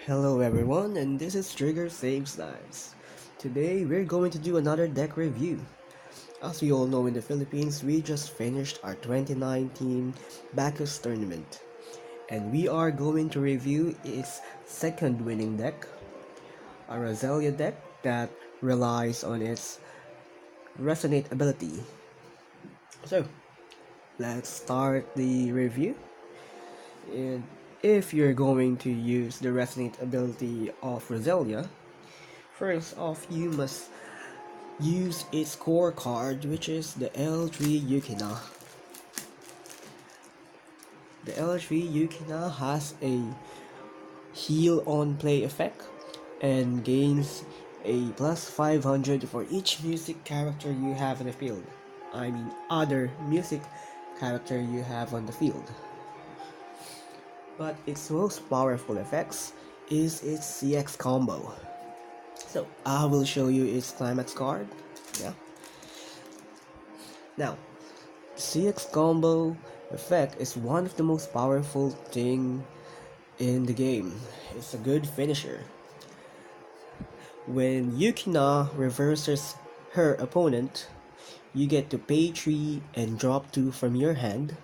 Hello everyone, and this is Trigger Saves Lives. Today we're going to do another deck review. As we all know, in the Philippines, we just finished our 2019 Bacchus tournament, and we are going to review its second winning deck, a Roselia deck that relies on its Resonate ability. So, let's start the review. And if you're going to use the Resonate ability of Roselia, first off, you must use its core card, which is the L3 Yukina. The L3 Yukina has a heal on play effect and gains a plus 500 for each music character you have in the field. I mean, other music character you have on the field. But its most powerful effects is its CX combo. So I will show you its climax card. Yeah. Now, CX combo effect is one of the most powerful thing in the game. It's a good finisher. When Yukina reverses her opponent, you get to pay 3 and drop 2 from your hand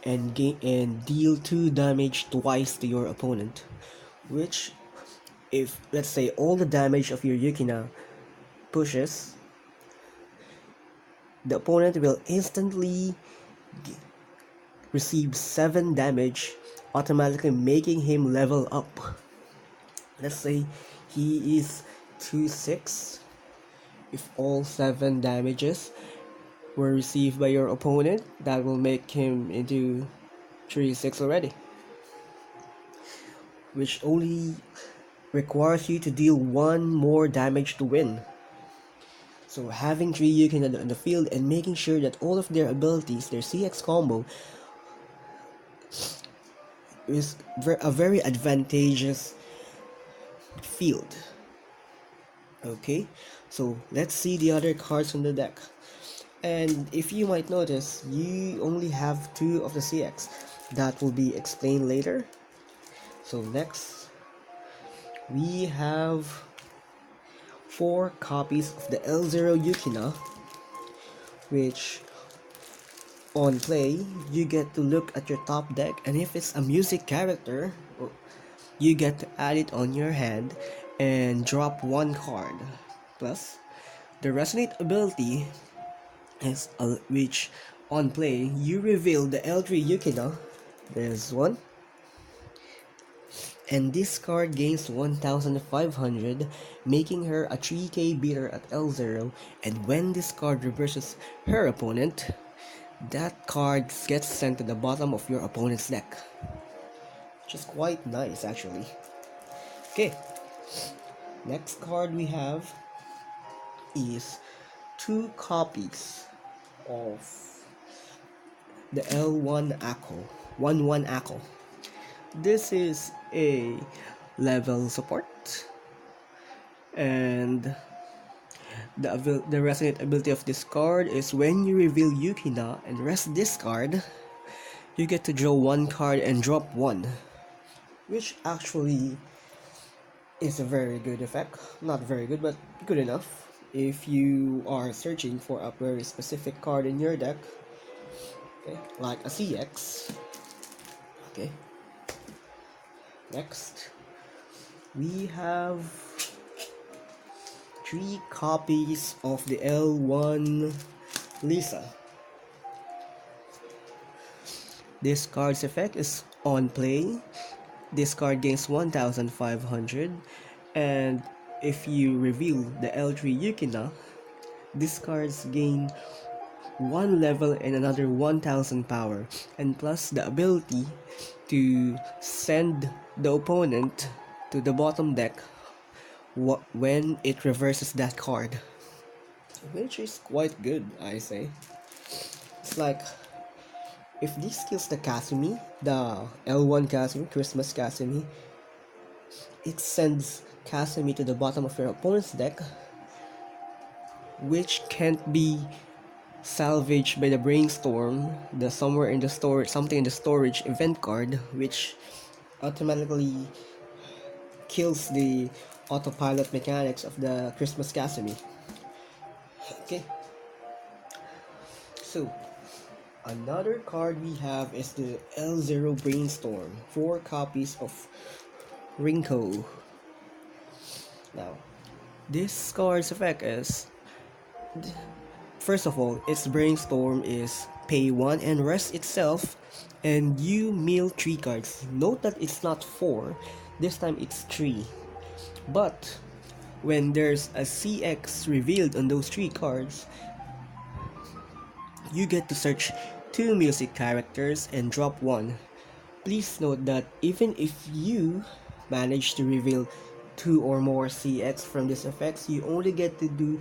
and deal 2 damage twice to your opponent, which, if let's say all the damage of your Yukina pushes, the opponent will instantly receive 7 damage, automatically making him level up. Let's say he is 2-6. If all 7 damages were received by your opponent, that will make him into 3-6 already, which only requires you to deal 1 more damage to win. So having 3 Yukin on the field and making sure that all of their abilities, their CX combo, is a very advantageous field. Okay, so let's see the other cards on the deck. And if you might notice, you only have 2 of the CX. That will be explained later. So next, we have 4 copies of the L0 Yukina, which on play, you get to look at your top deck, and if it's a music character, you get to add it on your hand and drop 1 card. Plus, the Resonate ability is which on play, you reveal the L3 Yukina. There's one. And this card gains 1500, making her a 3k beater at L0, and when this card reverses her opponent, that card gets sent to the bottom of your opponent's deck. Which is quite nice actually. Okay, next card we have is 2 copies of the L1 Akko, 1-1 Akko. This is a level support, and the resonate ability of this card is when you reveal Yukina and rest this card, you get to draw 1 card and drop 1, which actually is a very good effect. Not very good, but good enough if you are searching for a very specific card in your deck. Okay, like a CX. Okay. Next, we have 3 copies of the L1 Lisa. This card's effect is on play. This card gains 1500, and if you reveal the L3 Yukina, these cards gain 1 level and another 1000 power, and plus the ability to send the opponent to the bottom deck when it reverses that card, which is quite good, I say. It's like, if this kills the Kasumi, the L1 Kasumi, Christmas Kasumi, it sends Kasumi to the bottom of your opponent's deck, which can't be salvaged by the Brainstorm, the somewhere in the storage, something in the storage event card, which automatically kills the autopilot mechanics of the Christmas Casemy. Okay, so another card we have is the L0 Brainstorm, 4 copies of Rinko. Now, this card's effect is, first of all, its Brainstorm is pay 1 and rest itself, and you mill 3 cards. Note that it's not 4, this time it's 3. But when there's a CX revealed on those 3 cards, you get to search 2 music characters and drop 1. Please note that even if you manage to reveal 2 or more CX from these effects, you only get to do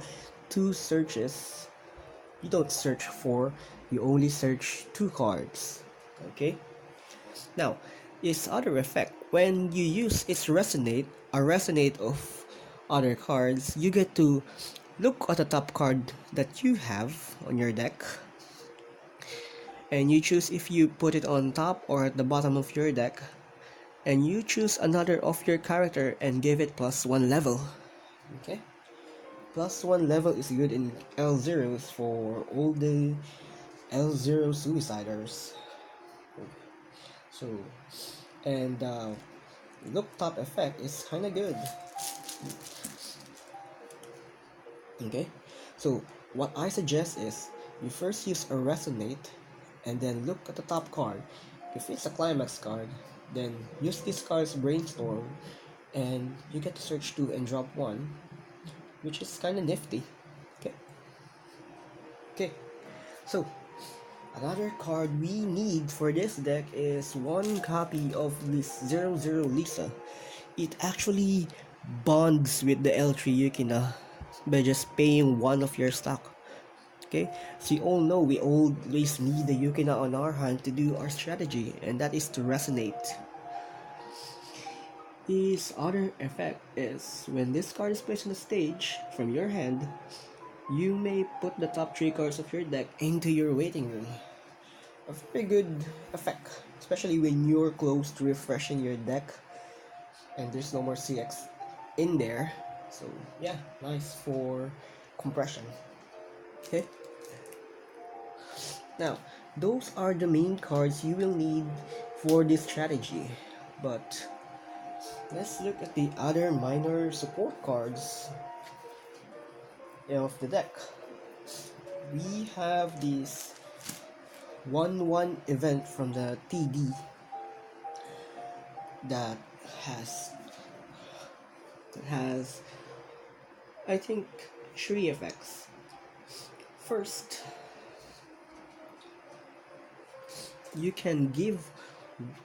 2 searches. You don't search 4, you only search 2 cards. Okay? Now, its other effect, when you use its resonate, a resonate of other cards, you get to look at the top card that you have on your deck, and you choose if you put it on top or at the bottom of your deck, and you choose another of your character and give it +1 level. Okay? +1 level is good in L0s for all the L0 suiciders. So, and look top effect is kinda good. Okay? So, what I suggest is you first use a resonate and then look at the top card. If it's a climax card, then use this card's brainstorm and you get to search 2 and drop 1, which is kinda nifty. Okay? Okay. So, another card we need for this deck is 1 copy of this 00 Lisa. It actually bonds with the L3 Yukina by just paying 1 of your stock. Okay, so you all know we always need the Yukina on our hand to do our strategy, and that is to resonate. His other effect is when this card is placed on the stage from your hand, you may put the top 3 cards of your deck into your waiting room. A very good effect, especially when you're close to refreshing your deck and there's no more CX in there. So yeah, nice for compression. Okay. Now, those are the main cards you will need for this strategy. But let's look at the other minor support cards of the deck. We have this 1-1 event from the TD that has has I think 3 effects. First, you can give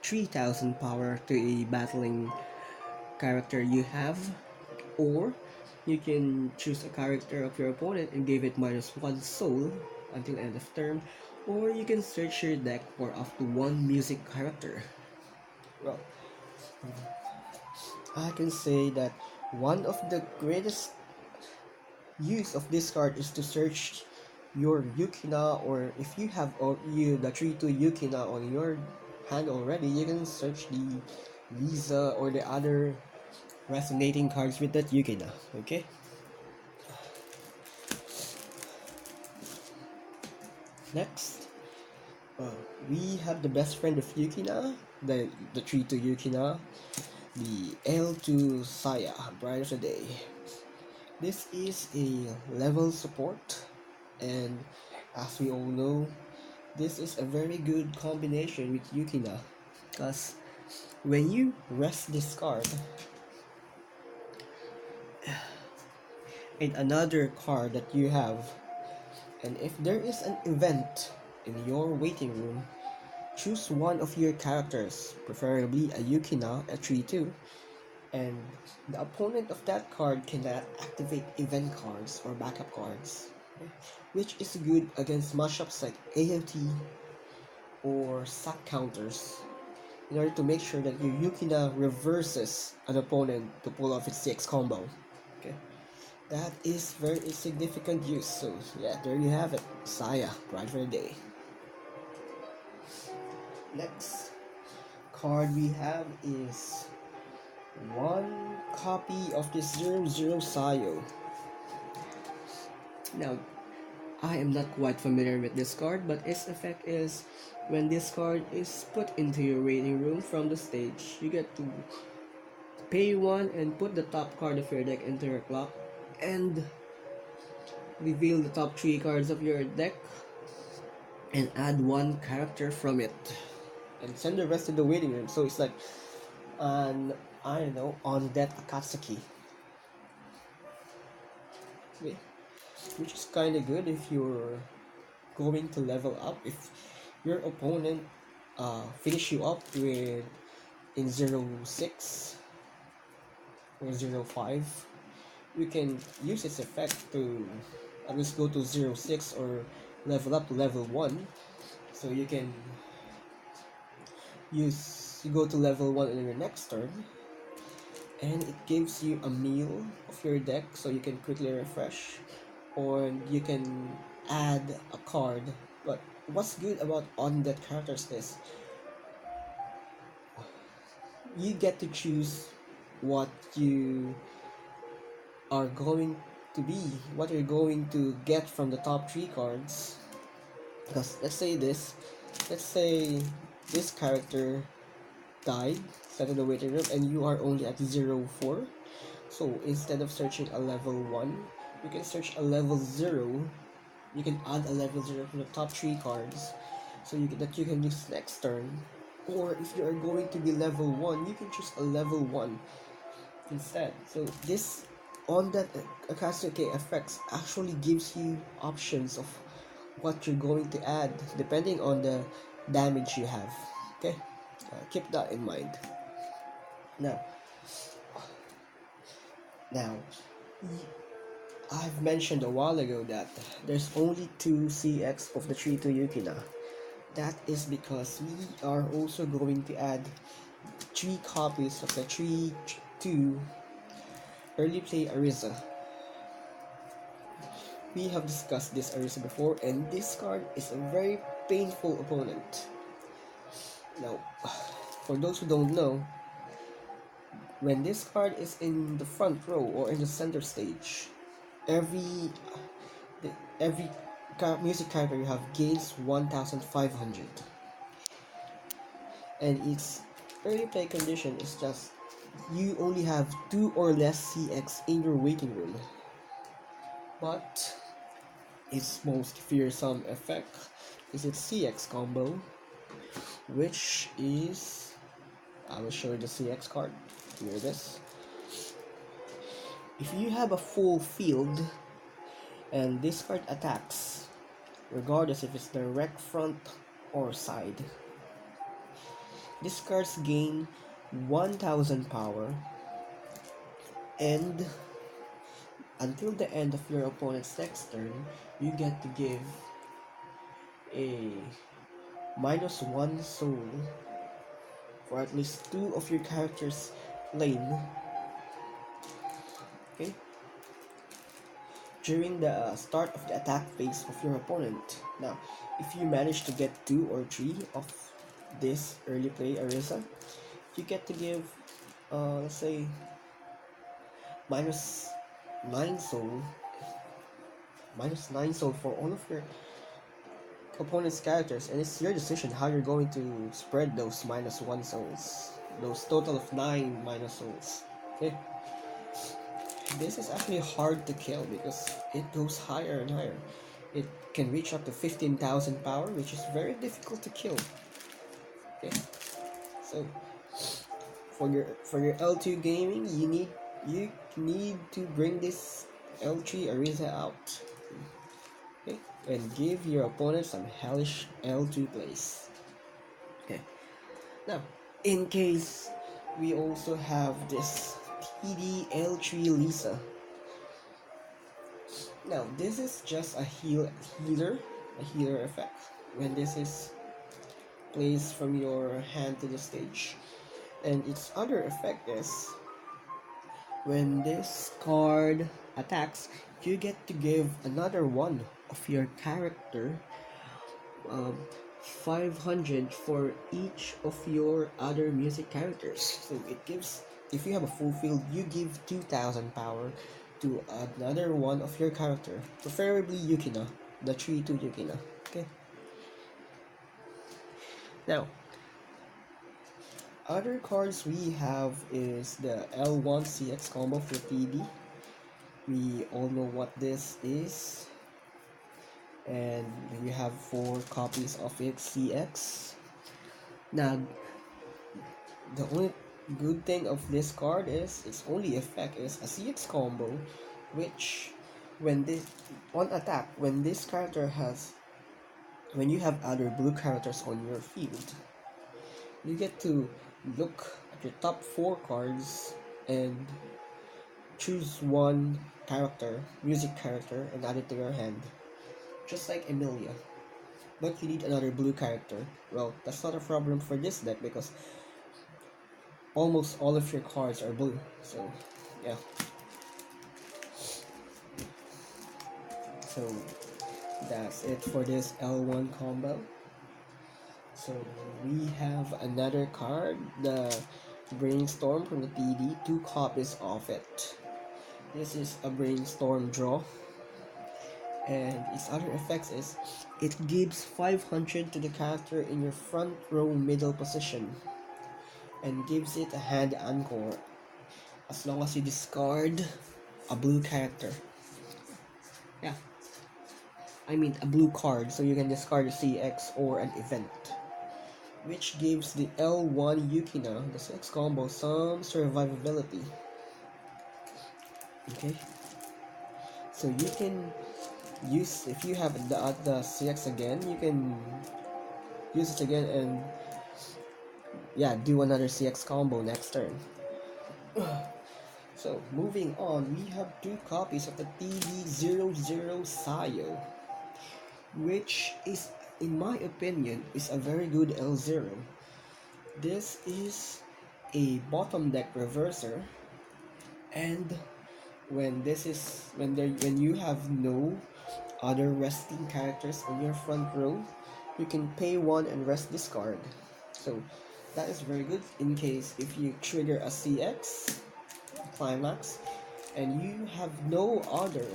3000 power to a battling character you have, or you can choose a character of your opponent and give it -1 soul until end of turn, or you can search your deck for up to 1 music character. Well, I can say that one of the greatest use of this card is to search your Yukina, or if you have the 3-2 Yukina on your hand already, you can search the Visa or the other resonating cards with that Yukina. Okay? Next, we have the best friend of Yukina, the 3-2 Yukina, the L2 Saya, Bride of the Day. This is a level support, and as we all know, this is a very good combination with Yukina, because when you rest this card in another card that you have, and if there is an event in your waiting room, choose one of your characters, preferably a Yukina, a 3-2, and the opponent of that card cannot activate event cards or backup cards, which is good against mashups like AOT or sack counters, in order to make sure that your Yukina reverses an opponent to pull off its CX combo. Okay, that is very significant use. So yeah, there you have it, Saya, Bride for the Day. Next card we have is 1 copy of this 00 Sayo. Now, I am not quite familiar with this card, but its effect is when this card is put into your waiting room from the stage, you get to pay one and put the top card of your deck into your clock and reveal the top 3 cards of your deck and add one character from it and send the rest to the waiting room. So it's like an, I don't know, on deck Akatsuki, which is kind of good if you're going to level up. If your opponent finish you up with in 06 or 05, you can use its effect to at least go to 06 or level up to level 1. So you can you go to level 1 in your next turn, and it gives you a meal of your deck so you can quickly refresh, or you can add a card. But what's good about on deck characters is you get to choose what you are going to be, what you're going to get from the top 3 cards. Because let's say this character died, set in the waiting room, and you are only at 04. So instead of searching a level 1, you can search a level 0. You can add a level 0 to the top 3 cards so that you can use next turn. Or if you are going to be level 1, you can choose a level 1 instead. So this on that Akatsuki effects actually gives you options of what you're going to add depending on the damage you have. Okay, keep that in mind. Now, now, I've mentioned a while ago that there's only 2 CX of the 3-2 Yukina. That is because we are also going to add 3 copies of the 3-2 early play Ariza. We have discussed this Ariza before, and this card is a very painful opponent. Now, for those who don't know, when this card is in the front row or in the center stage, every music character you have gains 1,500, and its early play condition is just you only have 2 or less CX in your waiting room. But its most fearsome effect is its CX combo, which is, I will show you the CX card. Here it is. If you have a full field and this card attacks, regardless if it's direct front or side, this cards gain 1,000 power, and until the end of your opponent's next turn, you get to give a -1 soul for at least 2 of your character's lane. Okay? During the start of the attack phase of your opponent. Now, if you manage to get 2 or 3 of this early play Ariza, you get to give, let's say, -9 soul, -9 soul for all of your opponent's characters, and it's your decision how you're going to spread those -1 souls, those total of 9 minus souls. Okay, this is actually hard to kill because it goes higher and higher. It can reach up to 15,000 power, which is very difficult to kill. Okay, so for your L2 gaming, you need to bring this L3 Ariza out. Okay, and give your opponent some hellish L2 plays. Okay, now in case we also have this TD L3 Lisa. Now this is just a healer effect when this is placed from your hand to the stage, and its other effect is when this card attacks, you get to give another one of your character 500 for each of your other music characters. So it gives if you have a full field, you give 2000 power to another one of your character, preferably Yukina, the 3-2 Yukina. Okay. Now, other cards we have is the L1 CX combo for TD. We all know what this is, and we have 4 copies of it CX. Now, the only good thing of this card is its only effect is a CX combo, which when this on attack, when you have other blue characters on your field, you get to look at your top 4 cards and choose one character, music character, and add it to your hand, just like Emilia. But you need another blue character. Well, that's not a problem for this deck because almost all of your cards are blue. So, yeah. So, that's it for this L1 combo. So, we have another card, the Brainstorm from the TD, 2 copies of it. This is a Brainstorm draw. And its other effects is it gives 500 to the character in your front row middle position and gives it a hand anchor as long as you discard a blue character. Yeah, I mean a blue card, so you can discard a CX or an event, which gives the L1 Yukina, the 6 combo, some survivability. Okay, so you can use, if you have the CX again, you can use it again and yeah, do another CX combo next turn. So moving on, we have 2 copies of the TD00 Sayo, which is, in my opinion, is a very good L0. This is a bottom deck reverser, and when you have no other resting characters on your front row, you can pay 1 and rest discard. So that is very good in case if you trigger a CX climax and you have no other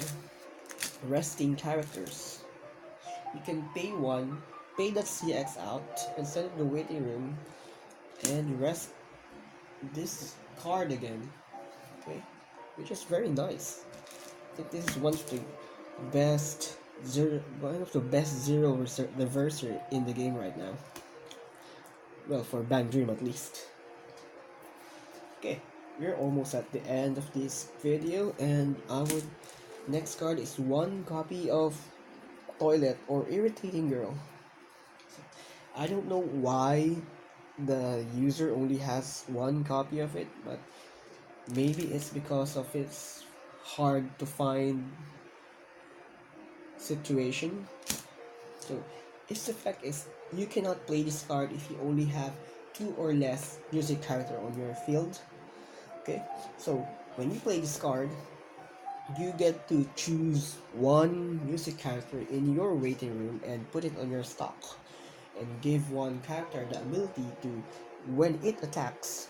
resting characters, you can pay 1, pay that CX out and send it to the waiting room and rest this card again. Okay, which is very nice. I think this is one of the best zero reverser in the game right now. Well, for Bang Dream at least. Okay, we're almost at the end of this video, and our next card is 1 copy of Toilet or Irritating Girl. I don't know why the user only has 1 copy of it, but maybe it's because of its hard to find situation. So its effect is you cannot play this card if you only have 2 or less music character on your field. Okay, so when you play this card, you get to choose 1 music character in your waiting room and put it on your stock, and give 1 character the ability to, when it attacks,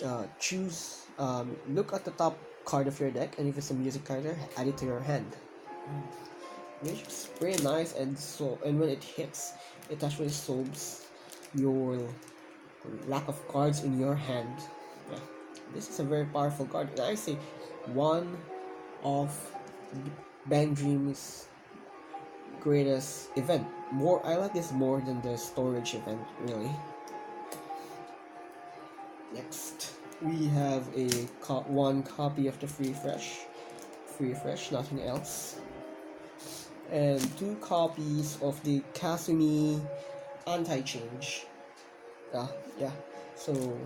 look at the top card of your deck, and if it's a music character, add it to your hand, which is pretty nice. And when it hits, it actually solves your lack of cards in your hand. Yeah, this is a very powerful card, and I say one of Bang Dream's greatest event. I like this more than the storage event, really. Next, we have a 1 copy of the Free Fresh, nothing else, and 2 copies of the Kasumi Anti-Change. Yeah. So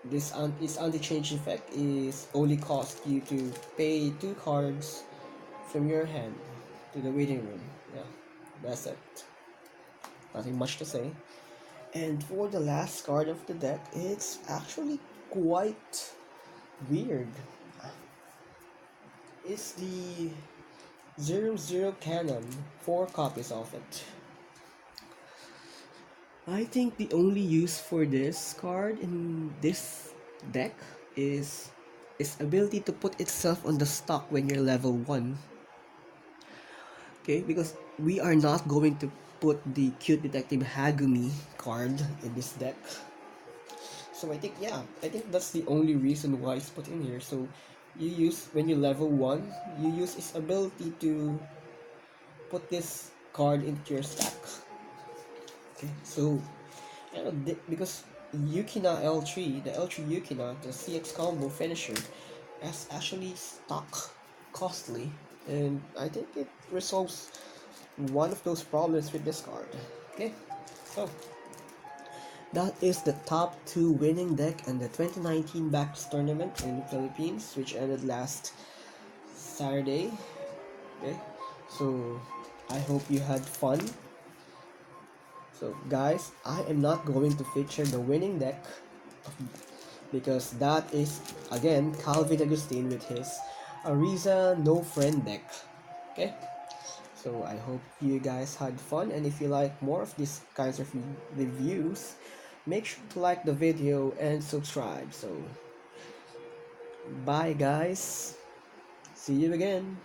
this anti-change effect is only cost you to pay 2 cards from your hand to the waiting room. Yeah, that's it. Nothing much to say. And for the last card of the deck, it's actually quite weird. It's the 00 Cannon, 4 copies of it. I think the only use for this card in this deck is its ability to put itself on the stock when you're level 1. Okay, because we are not going to put the cute detective Hagumi card in this deck. So I think, yeah, I think that's the only reason why it's put in here. So you use, when you level 1, you use its ability to put this card into your stack. Okay, so because Yukina L3, the L3 Yukina, the CX combo finisher, is actually stock costly, and I think it resolves one of those problems with this card. Okay, so that is the top 2 winning deck in the 2019 Bacchus tournament in the Philippines, which ended last Saturday. Okay, so I hope you had fun. So guys, I am not going to feature the winning deck because that is again Calvin Agustin with his Ariza No Friend deck. Okay, so I hope you guys had fun, and if you like more of these kinds of reviews, make sure to like the video and subscribe. So bye guys, see you again.